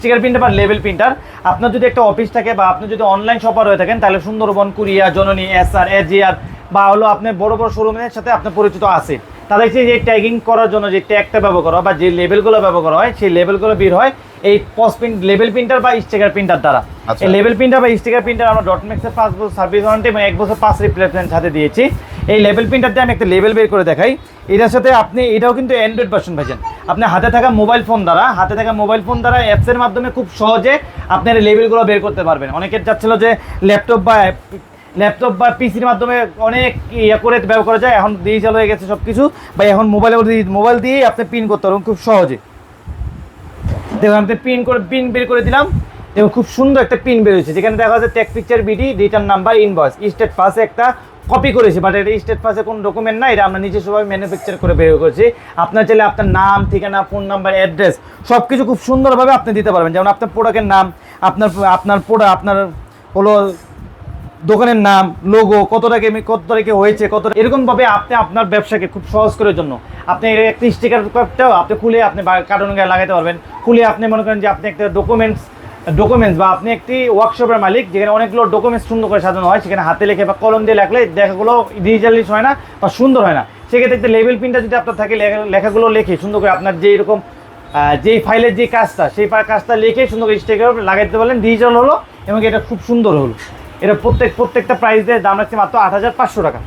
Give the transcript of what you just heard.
Sticker printer বা label printer, আপনার যদি একটা অফিস থাকে বা আপনি যদি অনলাইন শপার হয়ে থাকেন, তাহলে সুন্দরবন, কুরিয়া, জননী, এসআর, এজিআর বা হলো আপনার বড় বড় শোরুমের সাথে আপনার পরিচিত আছে, তাদেরকে যে ট্যাগিং করার জন্য যে ট্যাগটা ব্যবহার করা হয় বা যে লেবেলগুলো ব্যবহার করা হয়, সেই লেবেলগুলো বের হয় এই পস প্রিন্ট লেবেল প্রিন্টার বা স্টিকার প্রিন্টার দ্বারা। এই লেবেল প্রিন্টার বা স্টিকার প্রিন্টার আমরা ডটমেক্সের 5 বছর সার্ভিস ওয়ারেন্টি এবং 1 বছর 5 রিপ্লেসমেন্ট সাথে দিয়েছি। এই লেবেল প্রিন্টার দিয়ে আমি একটা লেবেল বের করে দেখাই। এটার সাথে আপনি, এটাও কিন্তু অ্যান্ড্রয়েড ভার্সন ভাইজান, আপনি হাতে থাকা মোবাইল ফোন দ্বারা অ্যাপসের মাধ্যমে খুব সহজে আপনার এই লেবেলগুলো বের করতে পারবেন। অনেকের যাচ্ছিল যে ল্যাপটপ বা পিসির মাধ্যমে অনেক ইয়ে করে ব্যবহার করা যায়, এখন ডিজিটাল হয়ে গেছে সব কিছু, বা এখন মোবাইল দিয়েই আপনি প্রিন্ট করতে পারবেন খুব সহজে। দেখুন আমি প্রিন্ট বের করে দিলাম, এবং খুব সুন্দর একটা প্রিন্ট বের হয়েছে, যেখানে দেখা যাচ্ছে tag picture BD, return number, invoice, state পাসে একটা কপি করেছি, বাট এটা স্টেট পাসে কোনো ডকুমেন্ট না, এটা আমরা নিজস্বভাবে ম্যানুফ্যাকচার করে বের করেছি। আপনার চাইলে আপনার নাম, ঠিকানা, ফোন নাম্বার, অ্যাড্রেস সব কিছু খুব সুন্দরভাবে আপনি দিতে পারবেন। যেমন আপনার প্রোডাক্টের নাম, আপনার হলো দোকানের নাম, লোগো, কত তারিখে হয়েছে, এরকমভাবে আপনি আপনার ব্যবসাকে খুব সহজ করার জন্য আপনি একটি স্টিকার কার্ডটাও আপনি খুলে আপনি কার্টুন গায়ে লাগাতে পারবেন। খুলে আপনি মনে করেন যে আপনি একটা ডকুমেন্টস বা আপনি একটি ওয়ার্কশপের মালিক, যেখানে অনেকগুলো ডকুমেন্টস সুন্দর করে সাজানো হয়, সেখানে হাতে লিখে বা কলম দিয়ে লেখলে লেখাগুলো ডিজিটালিশ হয় না বা সুন্দর হয় না। সেক্ষেত্রে একটা লেবেল প্রিন্টার যদি আপনার থাকে, লেখাগুলো লিখে সুন্দর করে আপনার যে এরকম যেই ফাইলের যে কাজটা, সেই কাজটা লিখে সুন্দর করে স্টিকার লাগাইতে পারলেন, ডিজিটাল হলো এবং এটা খুব সুন্দর হলো। এটা প্রত্যেকটা প্রাইস দিয়ে দাম রাখছে মাত্র 8,500 টাকা।